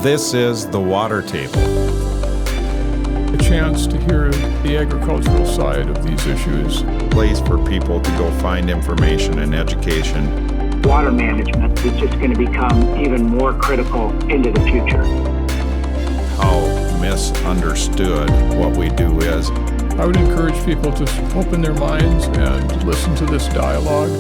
This is the Water Table. A chance to hear the agricultural side of these issues. Place for people to go find information and education. Water management is just going to become even more critical into the future. How misunderstood what we do is. I would encourage people to open their minds and listen to this dialogue.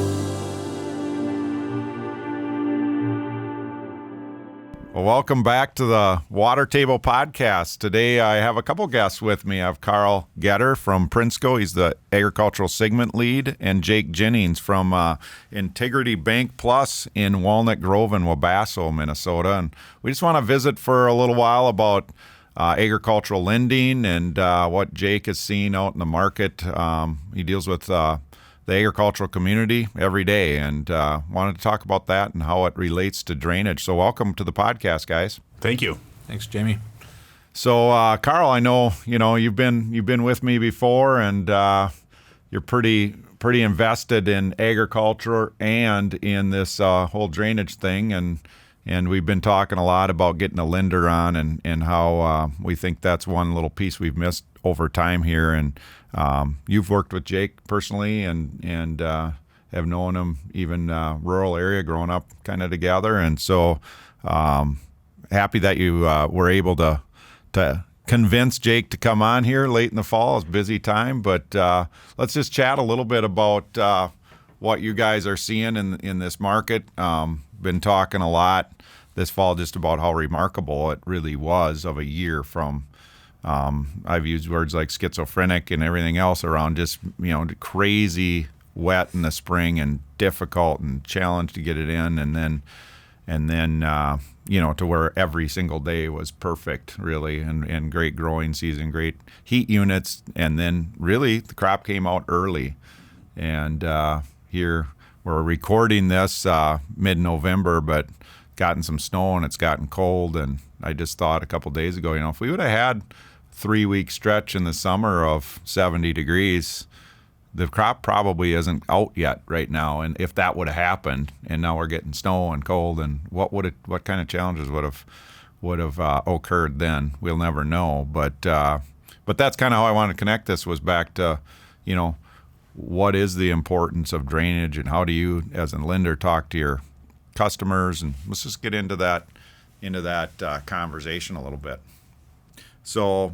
Well, welcome back to the Water Table Podcast. Today I have a couple guests with me. I have Karl Guetter from Prinsco. He's the Agricultural Segment Lead, and Jake Jenniges from Integrity Bank Plus in Walnut Grove and Wabasso, Minnesota. And we just want to visit for a little while about agricultural lending and what Jake has seen out in the market. He deals with the agricultural community every day, and wanted to talk about that and how it relates to drainage. So welcome to the podcast, guys. Thank you. Thanks, Jamie. So Karl, I know you've been with me before, and you're pretty invested in agriculture and in this whole drainage thing, and we've been talking a lot about getting a lender on and how we think that's one little piece we've missed over time here. And you've worked with Jake personally and have known him even rural area growing up kind of together. And so happy that you were able to convince Jake to come on here late in the fall. It's a busy time, but let's just chat a little bit about what you guys are seeing in this market. Been talking a lot this fall just about how remarkable it really was of a year from I've used words like schizophrenic and everything else around just, crazy wet in the spring and difficult and challenge to get it in. And then to where every single day was perfect, really, and great growing season, great heat units. And then really the crop came out early. And here we're recording this mid-November, but gotten some snow and it's gotten cold. And I just thought a couple days ago, if we would have had 3-week stretch in the summer of 70 degrees, the crop probably isn't out yet right now. And if that would have happened, and now we're getting snow and cold, and what kind of challenges would have occurred then? We'll never know. But that's kind of how I want to connect this, was back to, what is the importance of drainage, and how do you, as a lender, talk to your customers? And let's just get into that conversation a little bit. So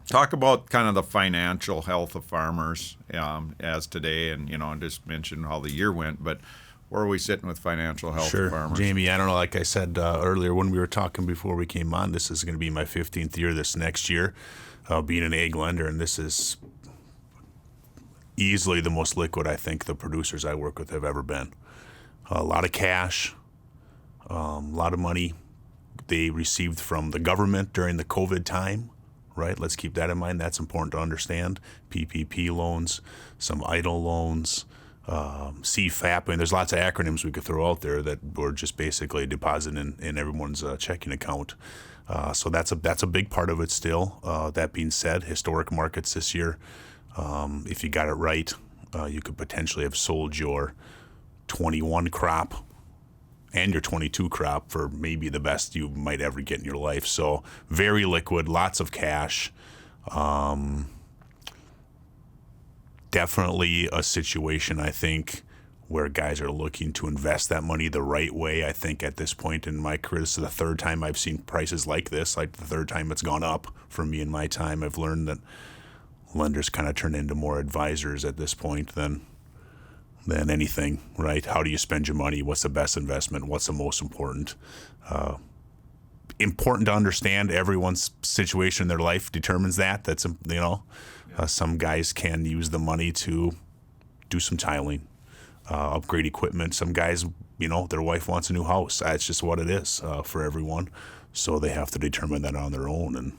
talk about kind of the financial health of farmers as today, and just mention how the year went, but where are we sitting with financial health of farmers? Jamie, I don't know, like I said earlier when we were talking before we came on, this is going to be my 15th year this next year being an ag lender, and this is easily the most liquid I think the producers I work with have ever been. A lot of cash, a lot of money they received from the government during the COVID time, right? Let's keep that in mind. That's important to understand. PPP loans, some EIDL loans, CFAP. I mean, there's lots of acronyms we could throw out there that were just basically deposited in everyone's checking account. So that's a big part of it still. That being said, historic markets this year, if you got it right, you could potentially have sold your 21 crop and your 22 crop for maybe the best you might ever get in your life. So very liquid, lots of cash. Definitely a situation, I think, where guys are looking to invest that money the right way. I think at this point in my career, this is the third time I've seen prices like this, like the third time it's gone up for me in my time. I've learned that lenders kind of turn into more advisors at this point than anything, right? How do you spend your money? What's the best investment? What's the most important? Important to understand. Everyone's situation in their life determines that. That's, some guys can use the money to do some tiling, upgrade equipment. Some guys, their wife wants a new house. That's just what it is for everyone. So they have to determine that on their own. And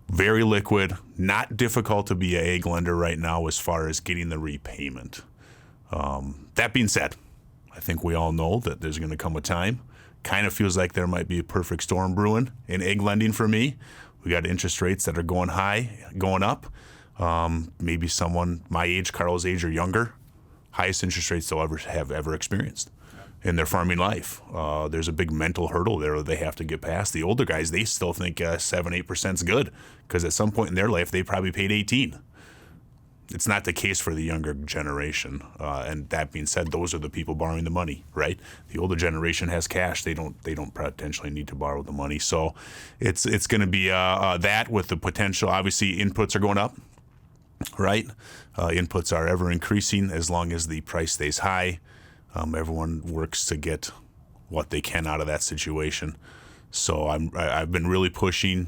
very liquid, not difficult to be an ag lender right now as far as getting the repayment. That being said, I think we all know that there's going to come a time. Kind of feels like there might be a perfect storm brewing in ag lending for me. We got interest rates that are going high, going up. Maybe someone my age, Karl's age, or younger, highest interest rates they'll ever experienced. in their farming life. There's a big mental hurdle there that they have to get past. The older guys, they still think 7-8% is good because at some point in their life, they probably paid 18. It's not the case for the younger generation. And that being said, those are the people borrowing the money, right? The older generation has cash. They don't potentially need to borrow the money. So it's going to be that with the potential. Obviously, inputs are going up, right? Inputs are ever increasing as long as the price stays high. Everyone works to get what they can out of that situation. So I've been really pushing's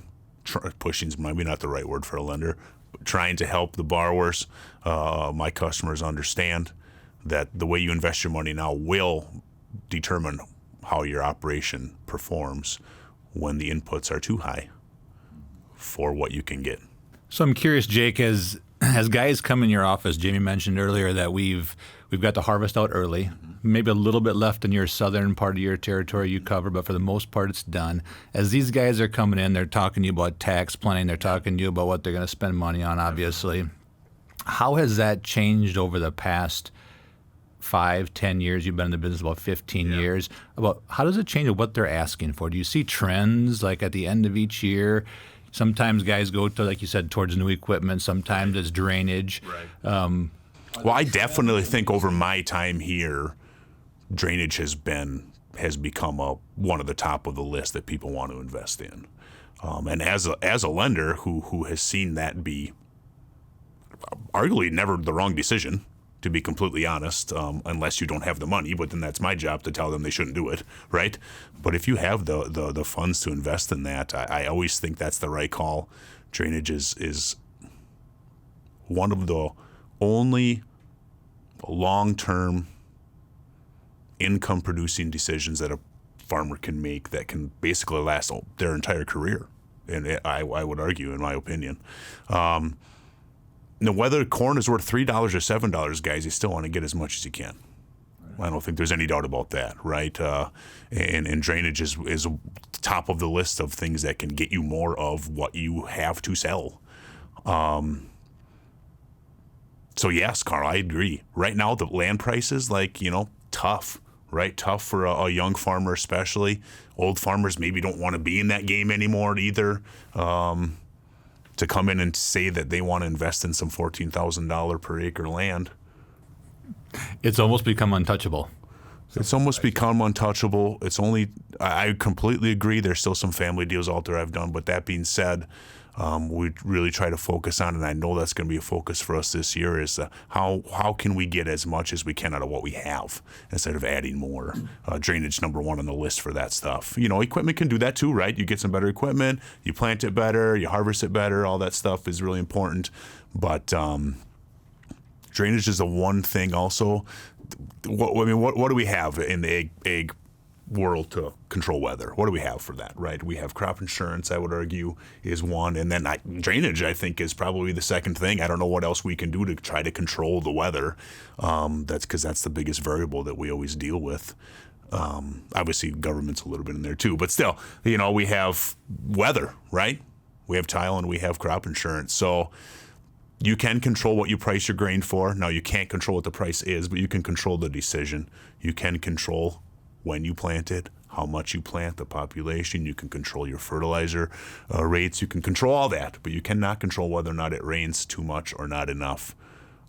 maybe not the right word for a lender, but trying to help the borrowers, my customers, understand that the way you invest your money now will determine how your operation performs when the inputs are too high for what you can get. So I'm curious, Jake, as guys come in your office, Jamie mentioned earlier that we've got the harvest out early, maybe a little bit left in your southern part of your territory you cover, but for the most part it's done. As these guys are coming in, they're talking to you about tax planning, they're talking to you about what they're going to spend money on, obviously. How has that changed over the past 5-10 years? You've been in the business about 15 years. About how does it change what they're asking for? Do you see trends like at the end of each year? Sometimes guys go to, like you said, towards new equipment. Sometimes it's drainage. Right. Well, I definitely think over my time here, drainage has become one of the top of the list that people want to invest in. And as a lender who has seen that be arguably never the wrong decision, to be completely honest, unless you don't have the money, but then that's my job to tell them they shouldn't do it, right? But if you have the funds to invest in that, I always think that's the right call. Drainage is one of the only long-term income-producing decisions that a farmer can make that can basically last their entire career, and I would argue, in my opinion. Now, whether corn is worth $3 or $7, guys, you still want to get as much as you can. I don't think there's any doubt about that, right? And drainage is top of the list of things that can get you more of what you have to sell. So yes, Karl, I agree. Right now, the land prices, tough, right? Tough for a young farmer, especially. Old farmers maybe don't want to be in that game anymore either. To come in and say that they want to invest in some $14,000 per acre land. It's almost become untouchable. It's almost become untouchable. I completely agree. There's still some family deals out there I've done, but that being said, we really try to focus on, and I know that's going to be a focus for us this year, is how can we get as much as we can out of what we have instead of adding more. Drainage number one on the list for that stuff. Equipment can do that too, right? You get some better equipment, you plant it better, you harvest it better, all that stuff is really important. But drainage is the one thing also. What do we have in the egg world to control weather? What do we have for that, right? We have crop insurance, I would argue, is one, and then drainage, I think, is probably the second thing. I don't know what else we can do to try to control the weather. That's because that's the biggest variable that we always deal with. Obviously, government's a little bit in there too, but still, we have weather, right? We have tile and we have crop insurance. So you can control what you price your grain for. Now, you can't control what the price is, but you can control the decision. You can control when you plant it, how much you plant, the population. You can control your fertilizer rates. You can control all that, but you cannot control whether or not it rains too much or not enough.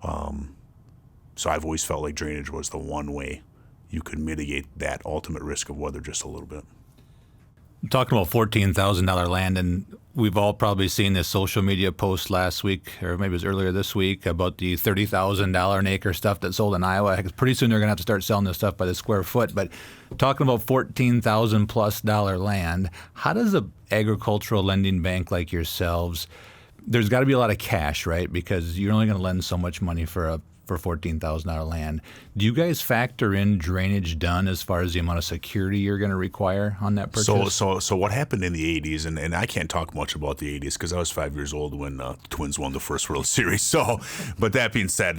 So I've always felt like drainage was the one way you could mitigate that ultimate risk of weather just a little bit. I'm talking about $14,000 land, and we've all probably seen this social media post last week, or maybe it was earlier this week, about the $30,000 an acre stuff that sold in Iowa. Pretty soon they're going to have to start selling this stuff by the square foot. But talking about $14,000 plus land, how does a agricultural lending bank like yourselves? There's got to be a lot of cash, right? Because you're only going to lend so much money for $14,000 land. Do you guys factor in drainage done as far as the amount of security you're going to require on that purchase? So what happened in the 80s, and I can't talk much about the 80s because I was 5 years old when Twins won the first World Series. So, but that being said,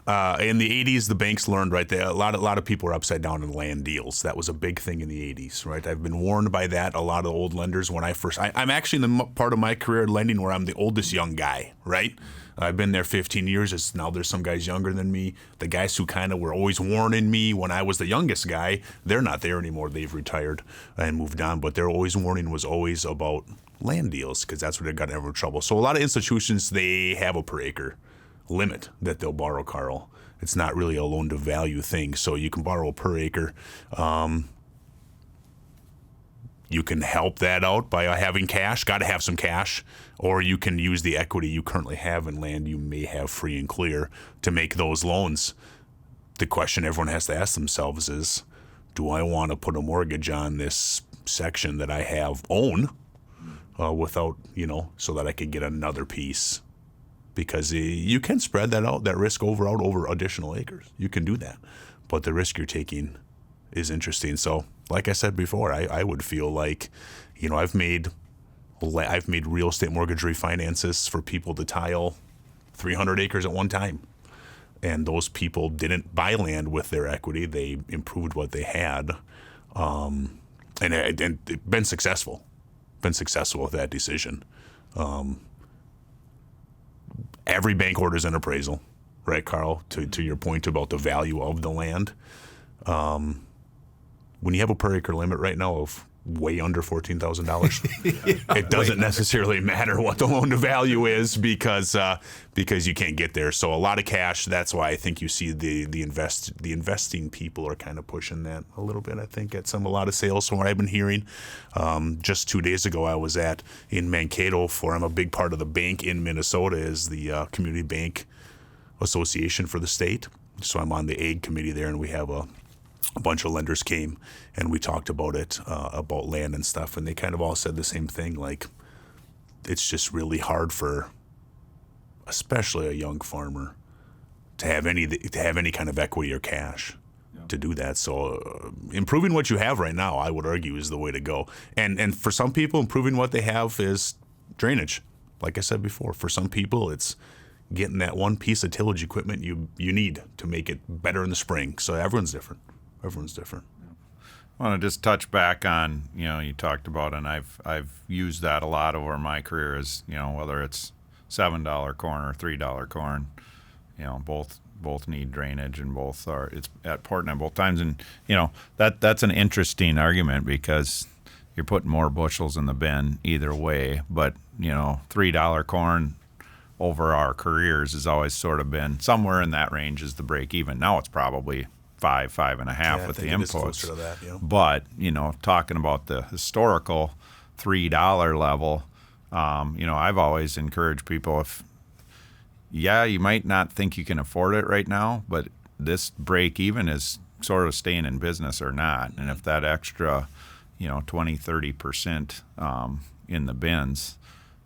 In the 80s, the banks learned, right, a lot of people were upside down in land deals. That was a big thing in the 80s, right? I've been warned by that. A lot of old lenders when I'm actually in the part of my career lending where I'm the oldest young guy, right? I've been there 15 years. Now there's some guys younger than me. The guys who kind of were always warning me when I was the youngest guy, they're not there anymore. They've retired and moved on. But their warning was always about land deals because that's where they got in trouble. So a lot of institutions, they have a per acre limit that they'll borrow, Karl. It's not really a loan to value thing. So you can borrow per acre. You can help that out by having cash, got to have some cash, or you can use the equity you currently have in land you may have free and clear to make those loans. The question everyone has to ask themselves is, do I want to put a mortgage on this section that I own without, so that I could get another piece? Because you can spread that risk over additional acres. You can do that. But the risk you're taking is interesting. So, like I said before, I would feel like, I've made real estate mortgage refinances for people to tile 300 acres at one time. And those people didn't buy land with their equity. They improved what they had. And been successful. Been successful with that decision. Every bank orders an appraisal, right, Karl? To your point about the value of the land. When you have a per acre limit right now of way under $14,000, it doesn't necessarily matter what the loan to value is because you can't get there. So a lot of cash. That's why I think you see the investing people are kind of pushing that a little bit. I think at a lot of sales from what I've been hearing. Just 2 days ago, I was in Mankato I'm a big part of the BankIn Minnesota is the Community Bank Association for the state. So I'm on the Ag Committee there, and we have a bunch of lenders came and we talked about it, about land and stuff, and they kind of all said the same thing. Like, it's just really hard for, especially a young farmer, to have any kind of equity or cash to do that. So improving what you have right now, I would argue, is the way to go. And for some people, improving what they have is drainage. Like I said before, for some people, it's getting that one piece of tillage equipment you need to make it better in the spring. So everyone's different. I want to just touch back on, you talked about, and I've used that a lot over my career, is, whether it's $7 corn or $3 corn, both need drainage, and it's important at both times. And that's an interesting argument because you're putting more bushels in the bin either way. But $3 corn over our careers has always sort of been somewhere in that range is the break even. Now it's probably 5.5 with the inputs. That, yeah. But talking about the historical $3 level, I've always encouraged people, you might not think you can afford it right now, but this break even is sort of staying in business or not. And if that extra 20-30% in the bins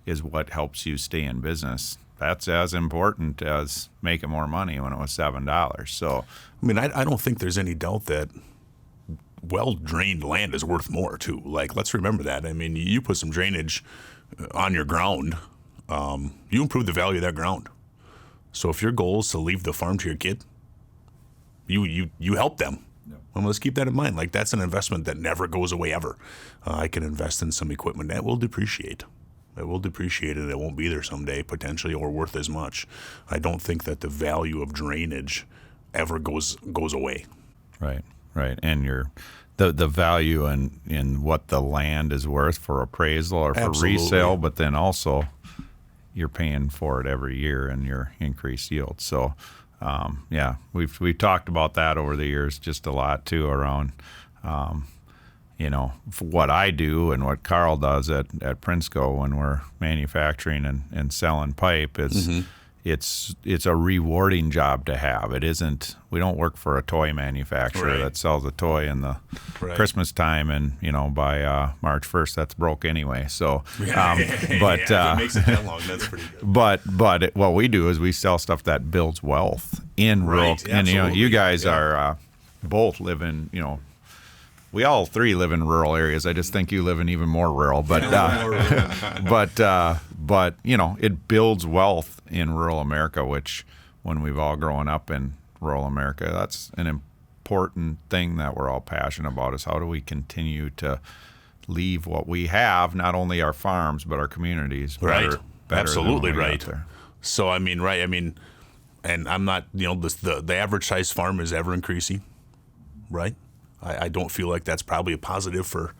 is what helps you stay in business, that's as important as making more money when it was $7. So, I don't think there's any doubt that well-drained land is worth more too. Like, let's remember that. You put some drainage on your ground, you improve the value of that ground. So if your goal is to leave the farm to your kid, you help them. And let's keep that in mind. Like, that's an investment that never goes away ever. I can invest in some equipment that will depreciate. It will depreciate, and it won't be there someday potentially or worth as much. I don't think that the value of drainage ever goes away. Right. And the value in what the land is worth for appraisal or for Absolutely. Resale, but then also you're paying for it every year in your increased yield. So, we've talked about that over the years just a lot too around, what I do and what Karl does at Prinsco when we're manufacturing and selling pipe is it's a rewarding job to have. It isn't. We don't work for a toy manufacturer that sells a toy in the Christmas time, and by March 1st that's broke anyway. So, but if it makes it that long, that's pretty good. But what we do is we sell stuff that builds wealth in rural. And you guys are both live in We all three live in rural areas. I just think you live in even more rural. But but it builds wealth in rural America, which when we've all grown up in rural America. That's an important thing that we're all passionate about, is how do we continue to leave what we have, not only our farms, but our communities better Absolutely than when we right. got there. So, and I'm not, the average size farm is ever increasing, right? I don't feel like that's probably a positive for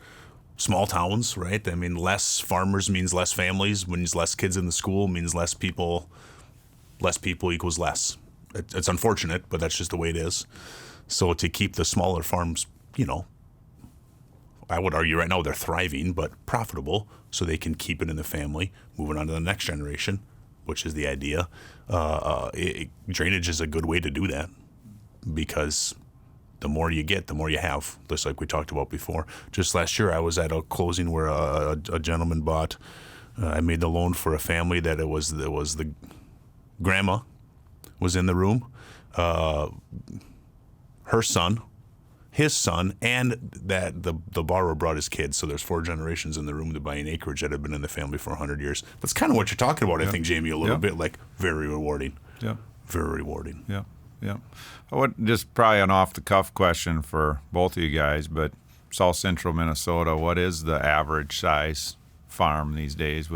small towns, right? I mean, less farmers means less families, means less kids in the school, means less people. Less people equals less. It's unfortunate, but that's just the way it is. So to keep the smaller farms, I would argue right now they're thriving, but profitable, so they can keep it in the family, moving on to the next generation, which is the idea. Drainage is a good way to do that, because the more you get, the more you have, just like we talked about before. Just last year, I was at a closing where a gentleman bought, I made the loan for a family that it was the grandma was in the room, her son, his son, and that the borrower brought his kids. So there's 4 generations in the room to buy an acreage that had been in the family for 100 years. That's kind of what you're talking about, I think, Jamie, a little bit, like very rewarding. Yeah. Very rewarding. Yeah. Yeah. Just probably an off-the-cuff question for both of you guys, but South Central Minnesota, what is the average size farm these days,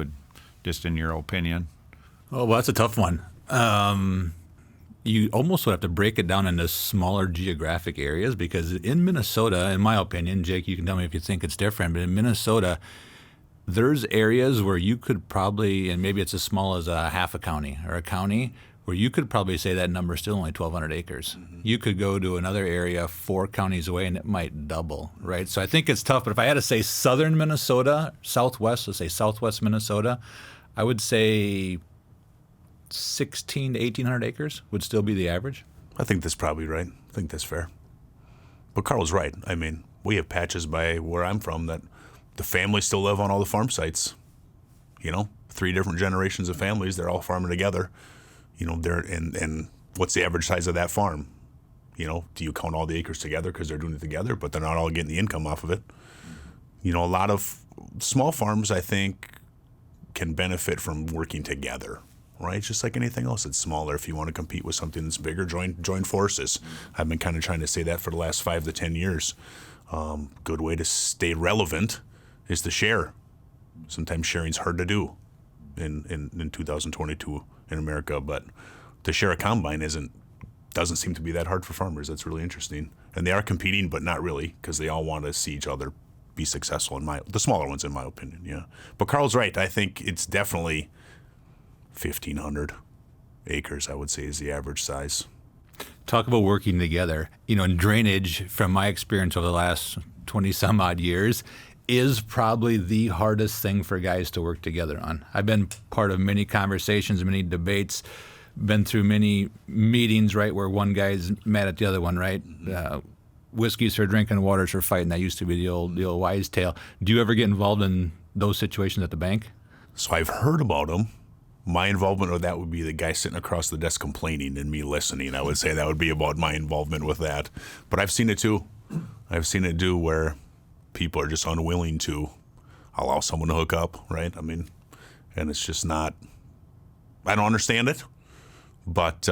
just in your opinion? Oh, well, that's a tough one. You almost would have to break it down into smaller geographic areas, because in Minnesota, in my opinion, Jake, you can tell me if you think it's different, but in Minnesota, there's areas where you could probably, and maybe it's as small as a half a county or a county, where you could probably say that number is still only 1,200 acres. Mm-hmm. You could go to another area 4 counties away and it might double, right? So I think it's tough, but if I had to say southern Minnesota, southwest, let's say southwest Minnesota, I would say 1,600 to 1,800 acres would still be the average. I think that's probably right. I think that's fair. But Carl's right. I mean, we have patches by where I'm from that the families still live on all the farm sites. 3 different generations of families, they're all farming together. They're and what's the average size of that farm? Do you count all the acres together because they're doing it together, but they're not all getting the income off of it? A lot of small farms, I think, can benefit from working together, right? Just like anything else that's smaller. If you want to compete with something that's bigger, join forces. I've been kind of trying to say that for the last 5 to 10 years. Good way to stay relevant is to share. Sometimes sharing's hard to do in 2022 in America, but to share a combine doesn't seem to be that hard for farmers. That's really interesting. And they are competing, but not really, because they all want to see each other be successful, the smaller ones, in my opinion, yeah. But Carl's right. I think it's definitely 1,500 acres, I would say, is the average size. Talk about working together. In drainage, from my experience over the last 20 some odd years, is probably the hardest thing for guys to work together on. I've been part of many conversations, many debates, been through many meetings, right, where one guy's mad at the other one, right? Whiskey's for drinking, water's for fighting. That used to be the old wise tale. Do you ever get involved in those situations at the bank? So I've heard about them. My involvement with that would be the guy sitting across the desk complaining and me listening. I would say that would be about my involvement with that. But I've seen it too. I've seen it do where people are just unwilling to allow someone to hook up, right? I mean, and it's just not, I don't understand it, but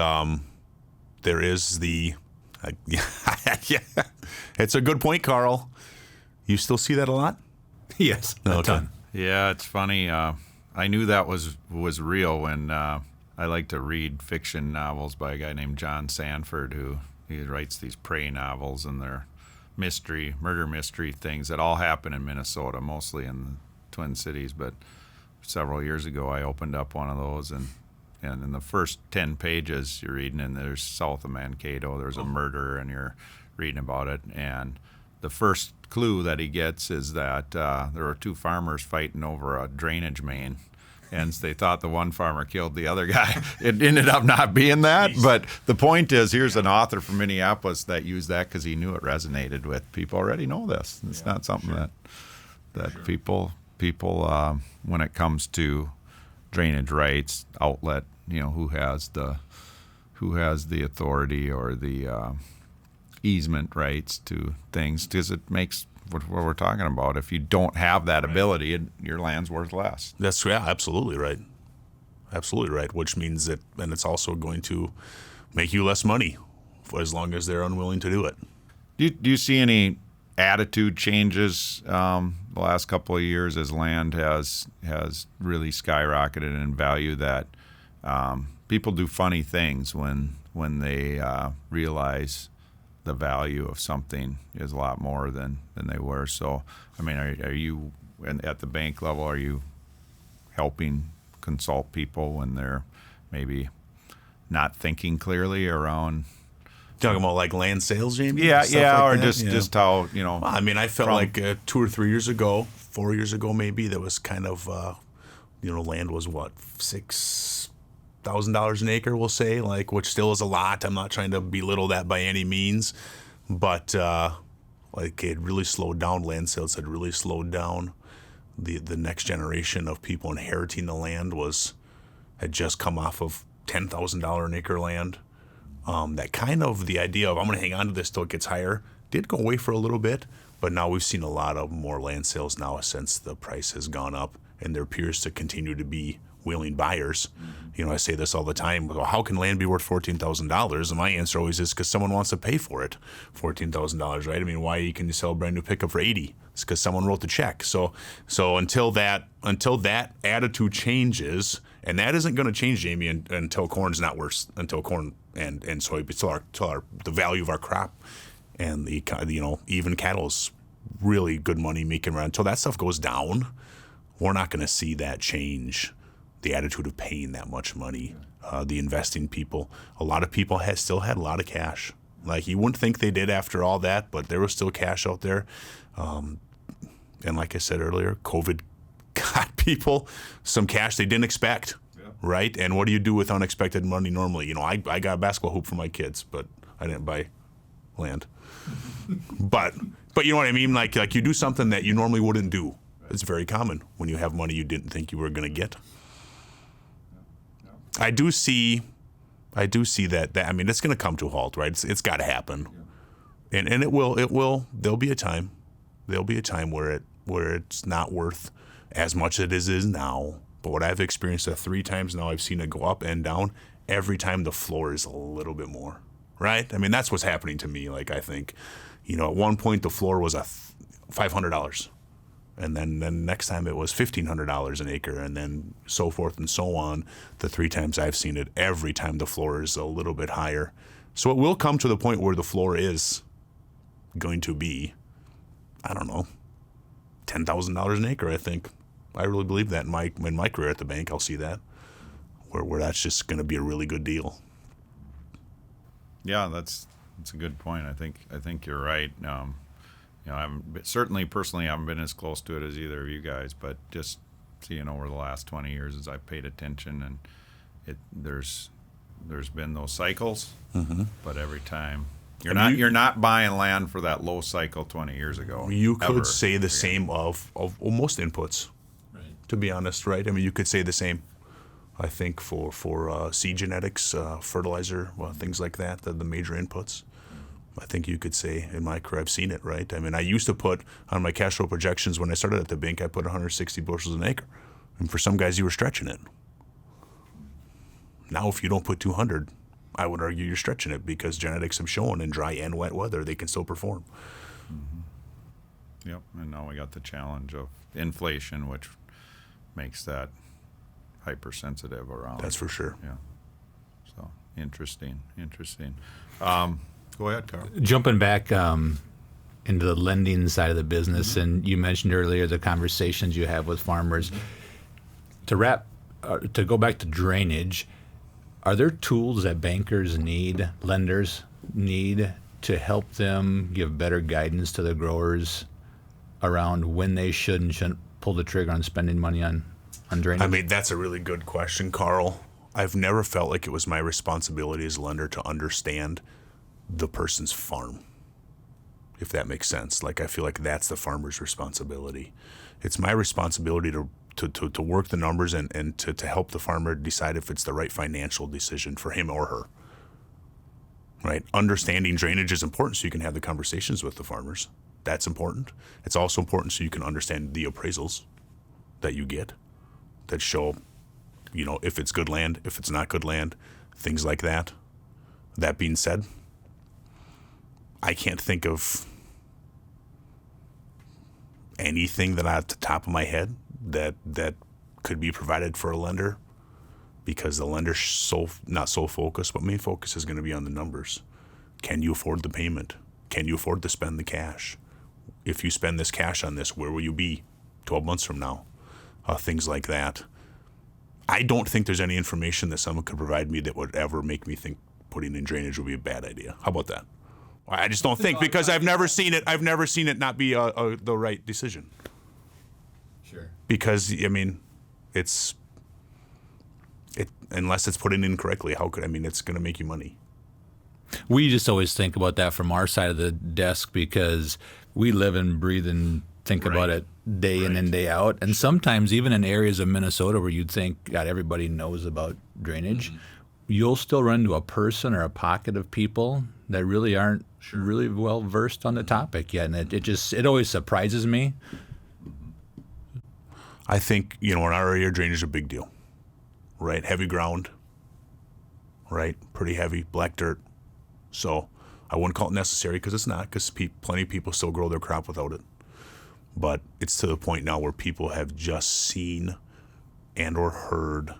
there is yeah, it's a good point, Carl. You still see that a lot? Yes, a ton. Yeah, it's funny. I knew that was real when I like to read fiction novels by a guy named John Sanford, who he writes these prey novels, and they're murder mystery things that all happen in Minnesota, mostly in the Twin Cities. But several years ago, I opened up one of those, and in the first 10 pages you're reading, and there's south of Mankato, there's a murder, and you're reading about it. And the first clue that he gets is that there were 2 farmers fighting over a drainage main. And they thought the one farmer killed the other guy. It ended up not being that. But the point is, here's an author from Minneapolis that used that because he knew it resonated with people. Already know this. It's not something that people when it comes to drainage rights, outlet, who has the authority or the easement rights to things, because it makes what we're talking about. If you don't have that ability, your land's worth less. That's absolutely right. absolutely right. Which means that, and it's also going to make you less money for as long as they're unwilling to do it. Do you see any attitude changes the last couple of years as land has really skyrocketed in value, that people do funny things when they realize the value of something is a lot more than they were? So, I mean, are you at the bank level, are you helping consult people when they're maybe not thinking clearly around? Talking about like land sales, Jamie? Yeah, Stuff like or that? just how, you know. Well, I mean, I felt like 2 or 3 years ago, 4 years ago maybe, that was kind of, land was what, $6,000 an acre, we'll say, like, which still is a lot. I'm not trying to belittle that by any means, but like it really slowed down. Land sales had really slowed down. The next generation of people inheriting the land had just come off of $10,000 an acre land. That kind of the idea of I'm going to hang on to this till it gets higher did go away for a little bit, but now we've seen a lot of more land sales now since the price has gone up, and there appears to continue to be willing buyers. You know, I say this all the time. Well, how can land be worth $14,000? And my answer always is because someone wants to pay for it. $14,000, right? I mean, why can you sell a brand new pickup for $80,000? It's because someone wrote the check. So until that attitude changes, and that isn't going to change, Jamie, until corn's not worse, until corn and soybeans, till the value of our crop and even cattle's really good money making around. Until that stuff goes down, we're not going to see that change. The attitude of paying that much money, the investing people. A lot of people still had a lot of cash. Like, you wouldn't think they did after all that, but there was still cash out there. And like I said earlier, COVID got people some cash they didn't expect, right? And what do you do with unexpected money normally? You know, I got a basketball hoop for my kids, but I didn't buy land. but you know what I mean? Like you do something that you normally wouldn't do. It's very common when you have money you didn't think you were going to get. I do see that I mean, it's going to come to a halt, right? It's got to happen, and it will. There'll be a time where it's not worth as much as it is now. But what I've experienced 3 times now, I've seen it go up and down. Every time the floor is a little bit more, right? I mean, that's what's happening to me. Like, I think, at one point the floor was $500. And then next time it was $1,500 an acre, and then so forth and so on. The 3 times I've seen it, every time the floor is a little bit higher. So it will come to the point where the floor is going to be, I don't know, $10,000 an acre, I think. I really believe that in my career at the bank. I'll see that, where that's just going to be a really good deal. Yeah, that's a good point. I think you're right. Certainly personally, I haven't been as close to it as either of you guys, but just seeing over the last 20 years as I've paid attention, and there's been those cycles, but every time you're not buying land for that low cycle 20 years ago. You could say the same of most inputs, right? To be honest, right? I mean, you could say the same. I think for seed genetics, fertilizer, things like that, the major inputs. I think you could say in my career I've seen it, right? I mean, I used to put on my cash flow projections when I started at the bank, I put 160 bushels an acre. And for some guys, you were stretching it. Now, if you don't put 200, I would argue you're stretching it, because genetics have shown in dry and wet weather they can still perform. Yep, and now we got the challenge of inflation, which makes that hypersensitive around. That's for sure. Yeah. So interesting. Go ahead, Carl. Jumping back into the lending side of the business, and you mentioned earlier the conversations you have with farmers. To go back to drainage, are there tools that bankers need, lenders need, to help them give better guidance to the growers around when they should and shouldn't pull the trigger on spending money on drainage? I mean, that's a really good question, Carl. I've never felt like it was my responsibility as a lender to understand the person's farm, if that makes sense. Like, I feel like that's the farmer's responsibility. It's my responsibility to work the numbers and to help the farmer decide if it's the right financial decision for him or her. Right? Understanding drainage is important so you can have the conversations with the farmers. That's important. It's also important so you can understand the appraisals that you get that show if it's good land, if it's not good land, things like that. That being said, I can't think of anything that at the top of my head that could be provided for a lender, because the lender's not so focused, but main focus is going to be on the numbers. Can you afford the payment? Can you afford to spend the cash? If you spend this cash on this, where will you be 12 months from now? Things like that. I don't think there's any information that someone could provide me that would ever make me think putting in drainage would be a bad idea. How about that? I just don't think, because I've never seen it. I've never seen it not be the right decision. Sure. Because unless it's put in incorrectly, it's going to make you money. We just always think about that from our side of the desk, because we live and breathe and think about it day in and day out. And sometimes even in areas of Minnesota where you'd think, God, everybody knows about drainage, you'll still run into a person or a pocket of people that really aren't really well versed on the topic yet. And it always surprises me. I think, in our area, drainage is a big deal, right? Heavy ground, right? Pretty heavy, black dirt. So I wouldn't call it necessary, because it's not, because plenty of people still grow their crop without it. But it's to the point now where people have just seen and or heard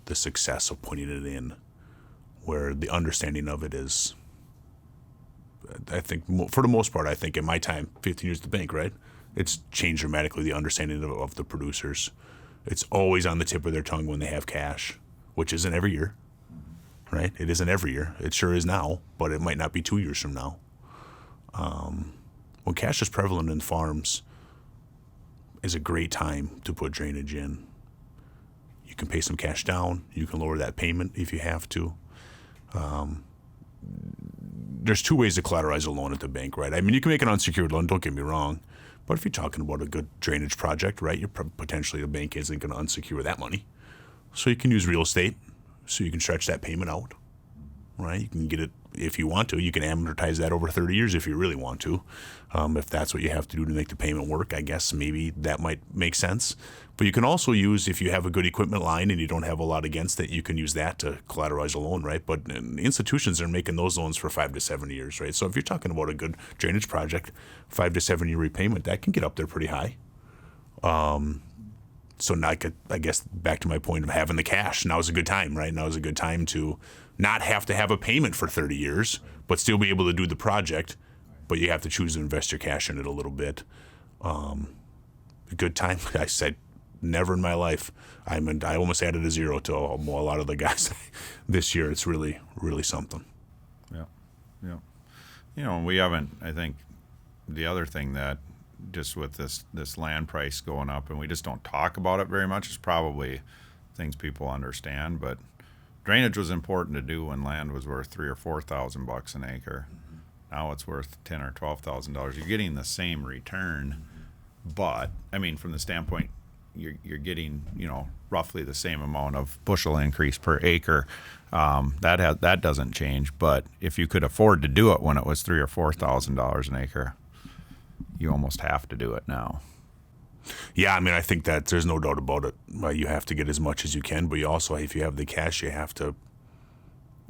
the success of putting it in, where the understanding of it is, I think, for the most part, I think in my time, 15 years at the bank, right? It's changed dramatically, the understanding of the producers. It's always on the tip of their tongue when they have cash, which isn't every year, right? It isn't every year. It sure is now, but it might not be 2 years from now. When cash is prevalent in farms, is a great time to put drainage in. You can pay some cash down. You can lower that payment if you have to. There's two ways to collateralize a loan at the bank, right? You can make an unsecured loan, don't get me wrong. But if you're talking about a good drainage project, right, potentially the bank isn't going to unsecure that money. So you can use real estate, so you can stretch that payment out, right? You can get it, if you want to, you can amortize that over 30 years if you really want to. If that's what you have to do to make the payment work, I guess maybe that might make sense. But you can also use, if you have a good equipment line and you don't have a lot against it, you can use that to collateralize a loan, right? But institutions are making those loans for 5 to 7 years, right? So if you're talking about a good drainage project, 5 to 7 year repayment, that can get up there pretty high. So now I guess back to my point of having the cash, now is a good time, right? Now is a good time to not have to have a payment for 30 years, but still be able to do the project, but you have to choose to invest your cash in it a little bit. A good time, I said, never in my life. I almost added a zero to a lot of the guys this year. It's really, really something. Yeah. We haven't, I think, the other thing that just with this land price going up, and we just don't talk about it very much, is probably things people understand, but drainage was important to do when land was worth $3,000 or $4,000 an acre. Now it's worth $10,000 or $12,000. You're getting the same return, but from the standpoint, you're getting roughly the same amount of bushel increase per acre. That doesn't change. But if you could afford to do it when it was $3,000 or $4,000 an acre, you almost have to do it now. Yeah, I think that there's no doubt about it. You have to get as much as you can, but you also, if you have the cash, you have to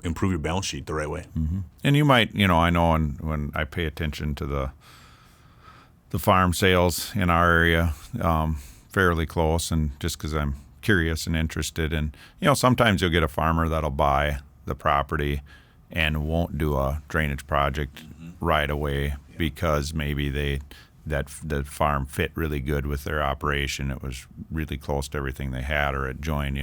improve your balance sheet the right way. Mm-hmm. And you might, I know when I pay attention to the farm sales in our area, fairly close, and just because I'm curious and interested, and sometimes you'll get a farmer that'll buy the property and won't do a drainage project right away because maybe the farm fit really good with their operation. It was really close to everything they had, or it joined,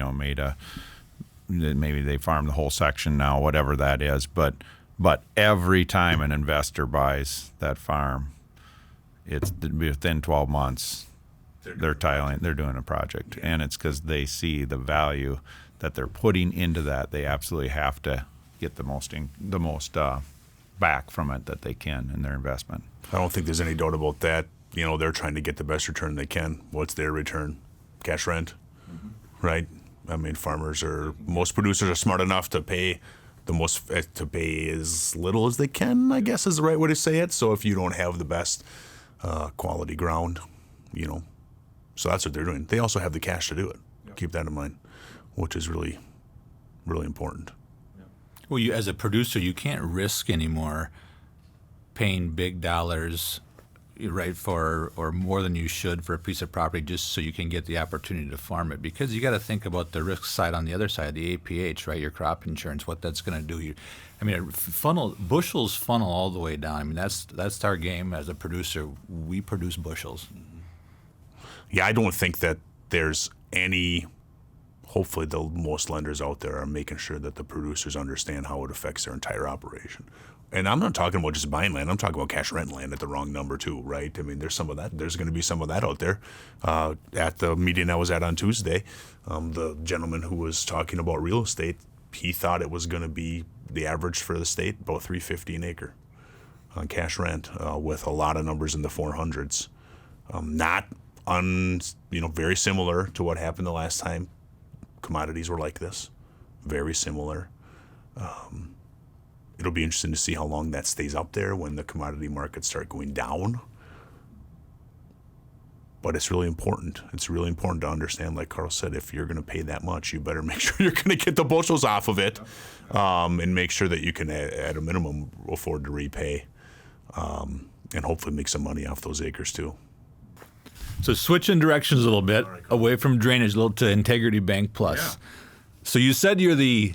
maybe they farm the whole section now, whatever that is. But every time an investor buys that farm, it's within 12 months they're doing a project, and it's because they see the value that they're putting into that. They absolutely have to get the most back from it that they can in their investment. I don't think there's any doubt about that. They're trying to get the best return they can. What's their return? Cash rent, right? Most producers are smart enough to pay as little as they can, I guess is the right way to say it. So if you don't have the best quality ground, so that's what they're doing. They also have the cash to do it. Keep that in mind. which is really, really important. Well, you as a producer, you can't risk anymore paying big dollars, right, for or more than you should for a piece of property just so you can get the opportunity to farm it, because you got to think about the risk side on the other side, the APH, right, your crop insurance, what that's going to do. Bushels funnel all the way down. I mean, that's our game as a producer. We produce bushels. Yeah, I don't think that there's any. Hopefully, the most lenders out there are making sure that the producers understand how it affects their entire operation. And I'm not talking about just buying land. I'm talking about cash rent land at the wrong number too, right? I mean, there's some of that. There's going to be some of that out there. At the meeting I was at on Tuesday, the gentleman who was talking about real estate, he thought it was going to be the average for the state about $350 an acre on cash rent, with a lot of numbers in the 400s. Very similar to what happened the last time commodities were like this. Very similar. It'll be interesting to see how long that stays up there when the commodity markets start going down. But it's really important. It's really important to understand, like Karl said, if you're going to pay that much, you better make sure you're going to get the bushels off of it, and make sure that you can, at a minimum, afford to repay, and hopefully make some money off those acres too. So switching directions a little bit, away from drainage, a little to Integrity Bank Plus. Yeah. So you said you're the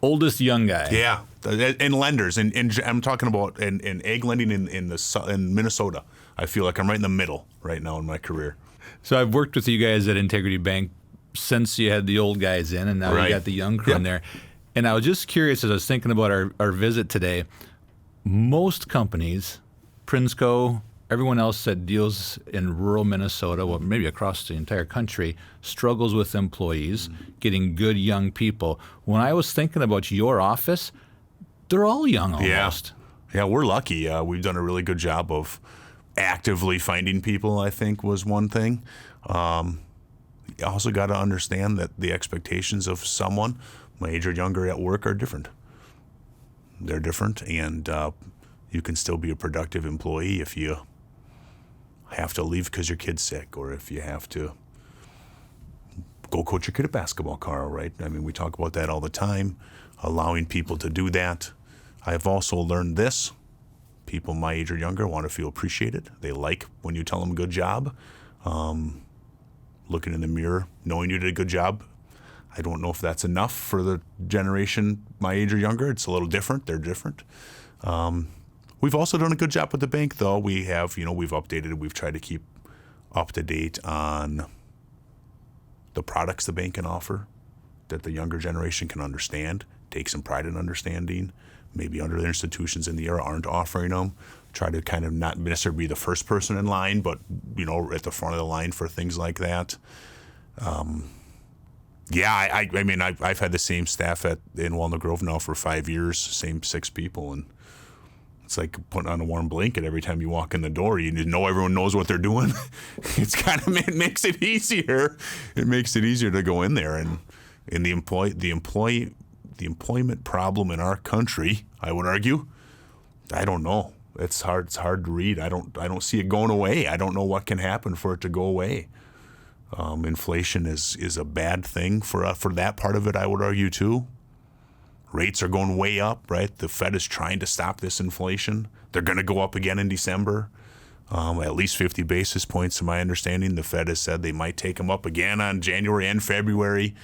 oldest young guy. Yeah, and lenders, and I'm talking about in ag lending in Minnesota. I feel like I'm right in the middle right now in my career. So I've worked with you guys at Integrity Bank since you had the old guys in, and now you got the young crew in there. And I was just curious, as I was thinking about our visit today, most companies, Prinsco, everyone else that deals in rural Minnesota, well, maybe across the entire country, struggles with employees, getting good young people. When I was thinking about your office, they're all young almost. Yeah, we're lucky. We've done a really good job of actively finding people, I think, was one thing. You also got to understand that the expectations of someone my age or younger at work are different. They're different, and you can still be a productive employee if you have to leave because your kid's sick, or if you have to go coach your kid at basketball, Karl, right? I mean, we talk about that all the time, allowing people to do that. I've also learned this. People my age or younger want to feel appreciated. They like when you tell them good job. Looking in the mirror, knowing you did a good job. I don't know if that's enough for the generation my age or younger. It's a little different. They're different. We've also done a good job with the bank, though. We have, we've updated it. We've tried to keep up to date on the products the bank can offer that the younger generation can understand, take some pride in understanding. Maybe other institutions in the area aren't offering them. Try to kind of not necessarily be the first person in line, but, at the front of the line for things like that. I mean, I've had the same staff in Walnut Grove now for 5 years, same 6 people, and it's like putting on a warm blanket every time you walk in the door. You know everyone knows what they're doing. It makes it easier. It makes it easier to go in there, and the employment problem in our country, I would argue, I don't know. It's hard to read. I don't see it going away. I don't know what can happen for it to go away. Inflation is a bad thing for that part of it, I would argue too. Rates are going way up, right? The Fed is trying to stop this inflation. They're going to go up again in December, at least 50 basis points to my understanding. The Fed has said they might take them up again on January and February.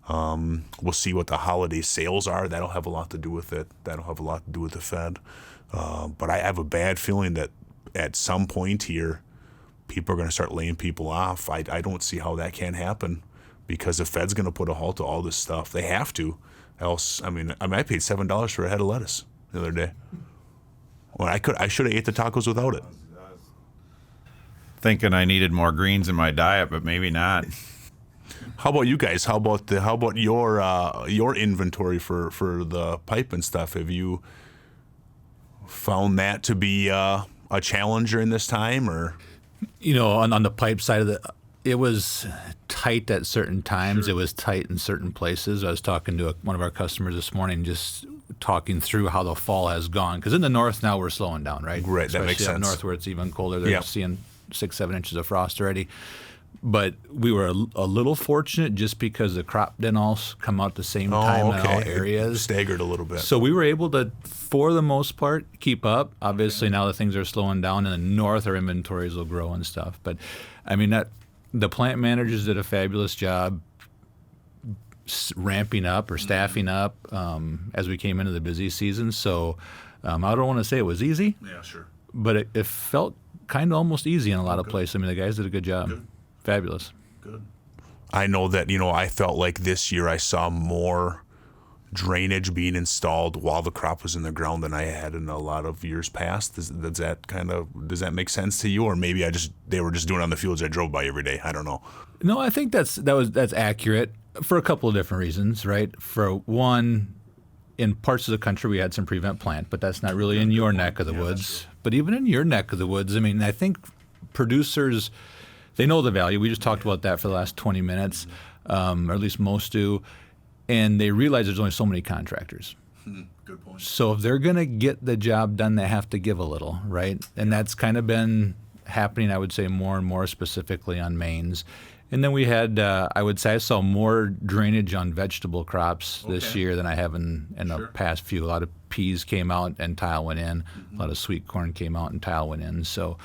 We'll see what the holiday sales are. That'll have a lot to do with it. That'll have a lot to do with the Fed. But I have a bad feeling that at some point here, people are going to start laying people off. I don't see how that can happen, because the Fed's going to put a halt to all this stuff. They have to. Else, I paid $7 for a head of lettuce the other day. Well, I should have ate the tacos without it. Thinking I needed more greens in my diet, but maybe not. How about you guys? How about your inventory for the pipe and stuff? Have you found that to be a challenge during this time, or? On the pipe side of it was tight at certain times. Sure. It was tight in certain places. I was talking to one of our customers this morning, just talking through how the fall has gone. Because in the north now we're slowing down, right? Right, that makes sense. Up north where it's even colder, they're seeing 6-7 inches of frost already. But we were a little fortunate just because the crop didn't all come out at the same time in all areas. It staggered a little bit. So we were able to, for the most part, keep up. Obviously, now that things are slowing down in the north, our inventories will grow and stuff. But, I mean, the plant managers did a fabulous job ramping up or staffing up as we came into the busy season. So I don't want to say it was easy. Yeah, sure. But it felt kind of almost easy in a lot of places. I mean, the guys did a good job. Good. Fabulous. Good. I know that, I felt like this year I saw more drainage being installed while the crop was in the ground than I had in a lot of years past. Does that make sense to you? Or maybe they were just doing it on the fields I drove by every day. I don't know. No, I think that's accurate for a couple of different reasons, right? For one, in parts of the country we had some prevent plant, but that's not really in your neck of the woods. But even in your neck of the woods, I mean, I think producers, they know the value. We just talked about that for the last 20 minutes, or at least most do. And they realize there's only so many contractors. Good point. So if they're going to get the job done, they have to give a little, right? And that's kind of been happening, I would say, more and more specifically on mains. And then we had, I would say I saw more drainage on vegetable crops this year than I have in the past few. A lot of peas came out and tile went in. A lot of sweet corn came out and tile went in. So,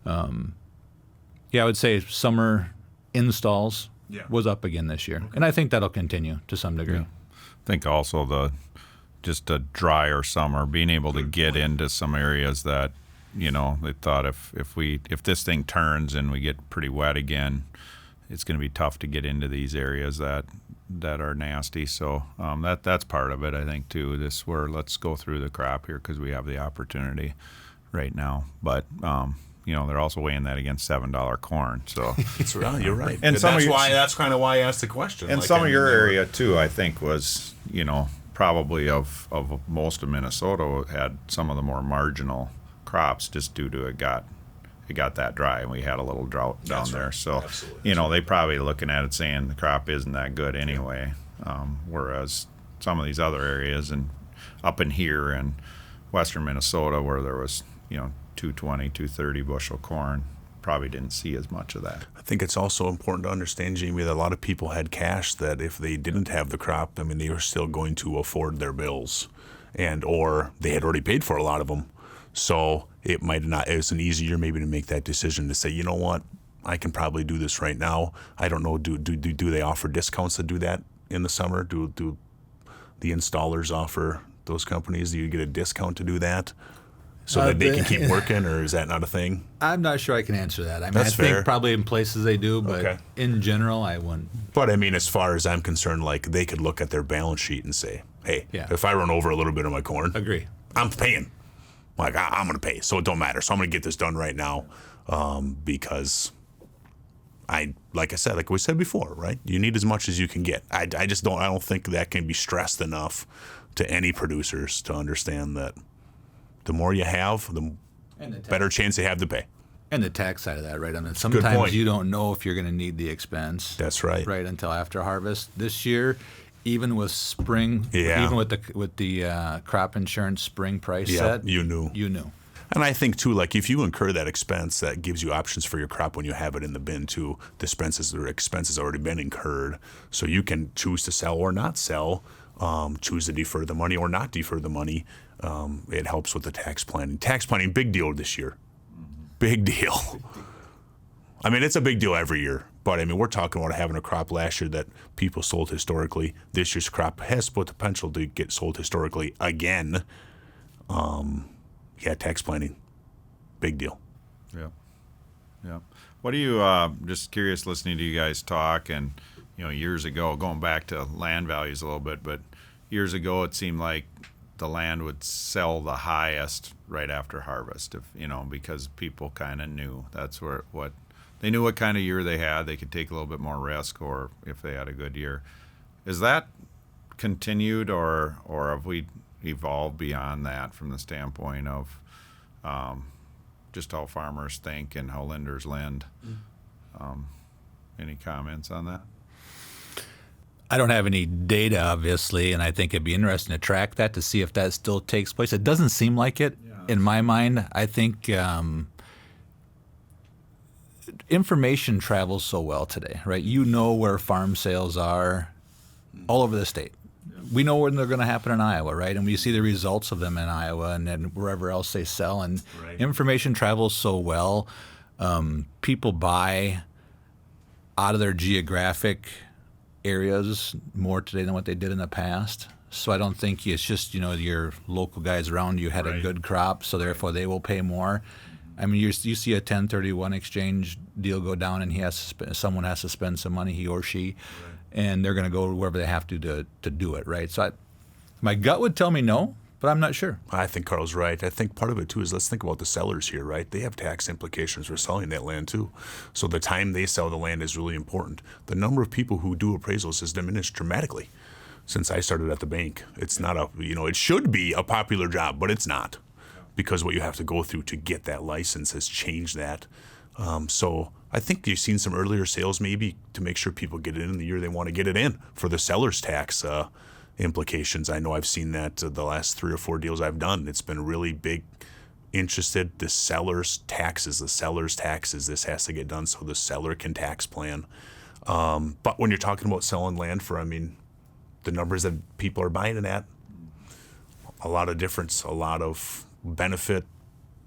I would say summer installs was up again this year. And I think that'll continue to some degree. I think also just a drier summer, being able to get into some areas that, they thought if this thing turns and we get pretty wet again, it's going to be tough to get into these areas that are nasty. So that's part of it, I think, too. Let's go through the crop here because we have the opportunity right now. But they're also weighing that against $7 corn. So you're right. And that's kind of why I asked the question. And some of your area too, I think, was probably of most of Minnesota had some of the more marginal crops just due to it got that dry and we had a little drought down there. So they probably looking at it saying the crop isn't that good anyway. Whereas some of these other areas and up in here in western Minnesota where there was 220, 230 bushel corn, probably didn't see as much of that. I think it's also important to understand, Jamie, that a lot of people had cash that if they didn't have the crop, they were still going to afford their bills or they had already paid for a lot of them. So it might not, it's an easier maybe to make that decision to say, you know what, I can probably do this right now. I don't know, do they offer discounts to do that in the summer? Do the installers offer those companies? Do you get a discount to do that? So that they can keep working, or is that not a thing? I'm not sure I can answer that. I That's fair. think probably in places they do, but in general, I wouldn't. But as far as I'm concerned, like they could look at their balance sheet and say, hey, if I run over a little bit of my corn, agree, I'm paying. Like I'm going to pay, so it don't matter. So I'm going to get this done right now because like we said before, right? You need as much as you can get. I don't think that can be stressed enough to any producers to understand that the more you have, the better chance they have to pay. And the tax side of that, right? Sometimes you don't know if you're going to need the expense. That's right. Right until after harvest. This year, even with spring, even with the crop insurance spring price set, you knew. And I think too, like if you incur that expense, that gives you options for your crop when you have it in the bin too. The expenses already been incurred, so you can choose to sell or not sell, choose to defer the money or not defer the money. It helps with the tax planning. Tax planning, big deal this year. Big deal. It's a big deal every year. But we're talking about having a crop last year that people sold historically. This year's crop has the potential to get sold historically again. Tax planning, big deal. Yeah. What do you? Just curious, listening to you guys talk, and years ago, going back to land values a little bit, but years ago it seemed like the land would sell the highest right after harvest, because people kind of knew that's what they knew what kind of year they had. They could take a little bit more risk, or if they had a good year. Is that continued, or have we evolved beyond that from the standpoint of just how farmers think and how lenders lend? Any comments on that? I don't have any data, obviously, and I think it'd be interesting to track that to see if that still takes place. It doesn't seem like it in my mind. I think information travels so well today, right? You know where farm sales are all over the state. We know when they're going to happen in Iowa, right? And we see the results of them in Iowa and then wherever else they sell. And information travels so well. People buy out of their geographic areas more today than what they did in the past. So I don't think it's just, your local guys around you had a good crop, so therefore they will pay more. I mean, you see a 1031 exchange deal go down, and someone has to spend some money, he or she, and they're going to go wherever they have to do it, right? So my gut would tell me no, but I'm not sure. I think Carl's right. I think part of it, too, is let's think about the sellers here, right? They have tax implications for selling that land, too. So the time they sell the land is really important. The number of people who do appraisals has diminished dramatically since I started at the bank. It's not it should be a popular job, but it's not, because what you have to go through to get that license has changed that. So I think you've seen some earlier sales maybe to make sure people get it in the year they want to get it in for the seller's tax implications. I know I've seen that the last 3 or 4 deals I've done. It's been really big interested. The seller's taxes, this has to get done so the seller can tax plan. But when you're talking about selling land for, the numbers that people are buying it at, a lot of difference, a lot of benefit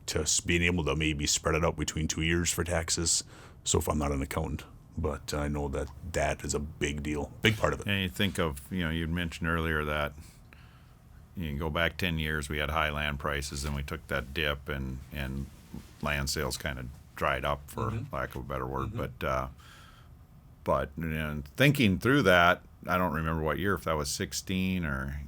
to being able to maybe spread it out between 2 years for taxes. So if I'm not an accountant, but I know that is a big deal, big part of it. And you think of, you'd mentioned earlier that you can go back 10 years, we had high land prices, and we took that dip, and land sales kind of dried up, for lack of a better word. But thinking through that, I don't remember what year, if that was 16 or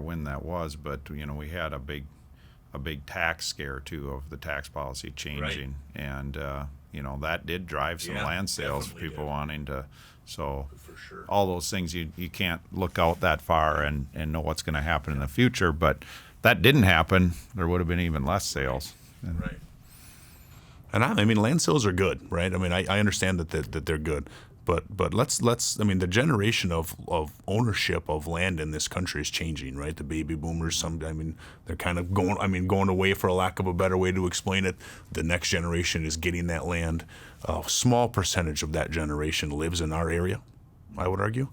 when that was, but we had a big tax scare too of the tax policy changing, and that did drive some land sales for people wanting to. So for sure, all those things you can't look out that far and know what's going to happen in the future, but that didn't happen. There would have been even less sales. Right. And land sales are good, right? I understand that they're good. But let's the generation of ownership of land in this country is changing, right? The baby boomers, they're kind of going away, for a lack of a better way to explain it. The next generation is getting that land. A small percentage of that generation lives in our area, I would argue.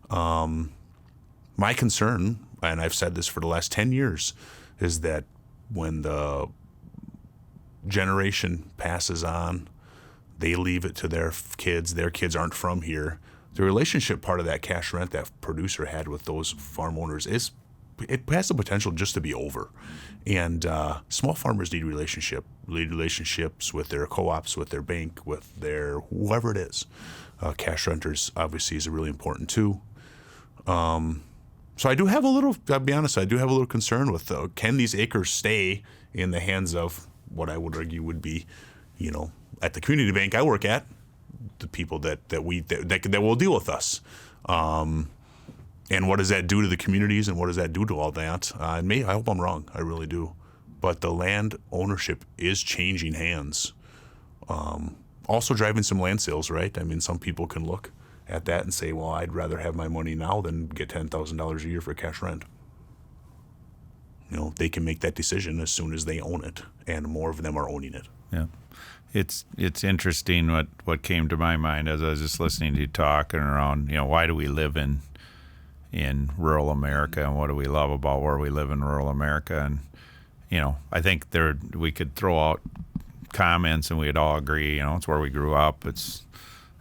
My concern, and I've said this for the last 10 years, is that when the generation passes on, they leave it to their kids aren't from here. The relationship part of that cash rent that producer had with those farm owners has the potential just to be over. And small farmers need relationships with their co-ops, with their bank, with their whoever it is. Cash renters obviously is really important too. So I do have I'll be honest, I do have a little concern with can these acres stay in the hands of what I would argue would be, at the community bank I work at, the people that will deal with us, and what does that do to the communities, and what does that do to all that? I hope I'm wrong, I really do, but the land ownership is changing hands. Also driving some land sales, right? Some people can look at that and say, well, I'd rather have my money now than get $10,000 a year for cash rent. They can make that decision as soon as they own it, and more of them are owning it. Yeah. It's interesting what came to my mind as I was just listening to you talk and around, why do we live in rural America, and what do we love about where we live in rural America? And, I think we could throw out comments and we'd all agree, it's where we grew up. We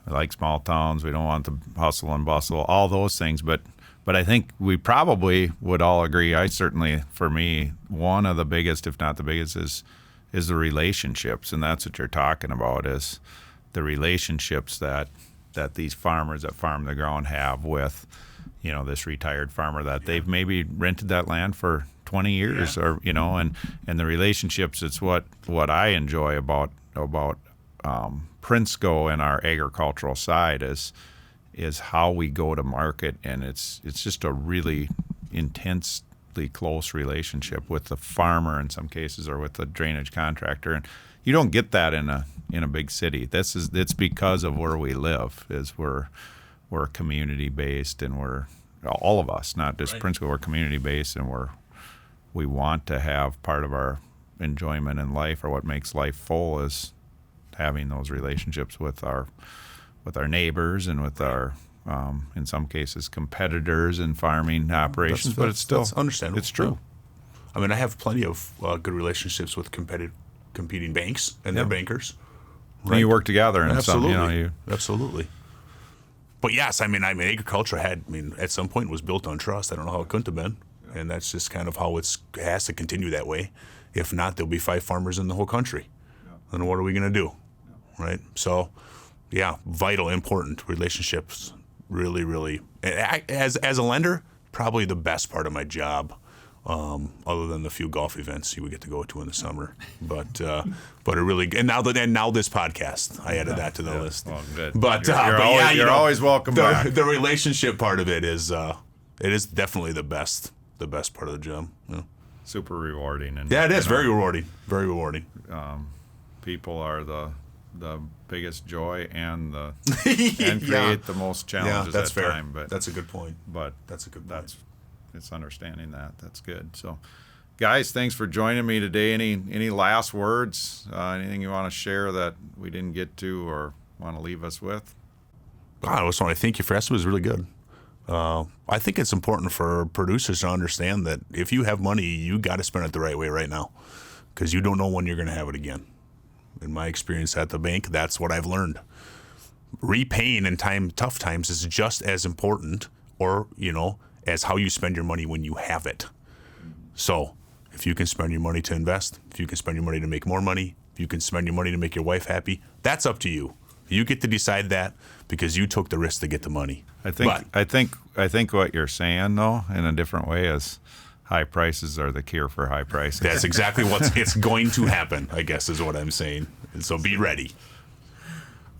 like small towns. We don't want the hustle and bustle, all those things. But I think we probably would all agree, for me, one of the biggest, if not the biggest, is the relationships, and that's what you're talking about, is the relationships that these farmers that farm the ground have with, this retired farmer that they've maybe rented that land for 20 years, or and the relationships. It's what I enjoy about Prinsco and our agricultural side is how we go to market, and it's just a really intense, close relationship with the farmer in some cases, or with the drainage contractor, and you don't get that in a big city. It's because of where we live, is we're community based, and we're all of us, not just Prinsco, we're community based, and we want to have part of our enjoyment in life, or what makes life full, is having those relationships with our neighbors and with our in some cases competitors in farming operations. But it's still that's understandable. It's true. I mean, I have plenty of good relationships with competing banks and their bankers. Right? And you work together, and absolutely, absolutely. But yes, I mean, agriculture at some point was built on trust. I don't know how it couldn't have been, and that's just kind of how it has to continue that way. If not, there'll be 5 farmers in the whole country. Then what are we going to do, right? So, yeah, vital, important relationships. Really, really. As a lender, probably the best part of my job. Other than the few golf events you would get to go to in the summer, but it really and now this podcast, I added that to the list. Well, good. But you're always welcome back. The relationship part of it is definitely the best part of the job. Yeah. Super rewarding, and it is very rewarding. Very rewarding. People are the biggest joy and create the most challenges that's at fair. time. But that's a good point. But that's a good point. It's understanding that. That's good. So, guys, thanks for joining me today. Any last words? Anything you want to share that we didn't get to or want to leave us with? I just want to thank you for asking. It was really good. I think it's important for producers to understand that if you have money, you got to spend it the right way right now, because you don't know when you're going to have it again. In my experience at the bank, that's what I've learned. Repaying in tough times is just as important, as how you spend your money when you have it. So if you can spend your money to invest, if you can spend your money to make more money, if you can spend your money to make your wife happy, that's up to you. You get to decide that because you took the risk to get the money. I think what you're saying, though, in a different way, is high prices are the cure for high prices. That's exactly it's going to happen, I guess, is what I'm saying. And so be ready.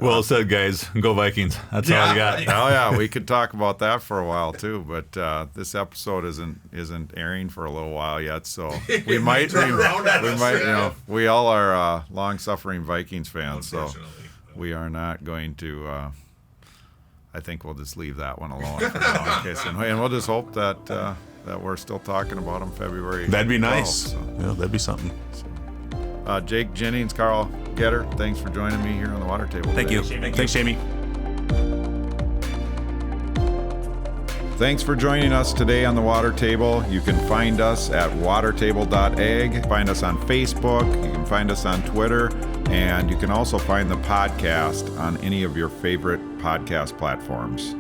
Well said, guys. Go Vikings. That's all I got. Oh yeah, we could talk about that for a while too, but this episode isn't airing for a little while yet, so we might we all are long-suffering Vikings fans, so we are not going to. I think we'll just leave that one alone for now, in case, and we'll just hope that we're still talking about them February. That'd be 12th, nice. So. Yeah, that'd be something. Jake Jennings, Karl Guetter, thanks for joining me here on the Water Table. Thank you. Thanks, Jamie. Thanks for joining us today on the Water Table. You can find us at watertable.ag. Find us on Facebook. You can find us on Twitter. And you can also find the podcast on any of your favorite podcast platforms.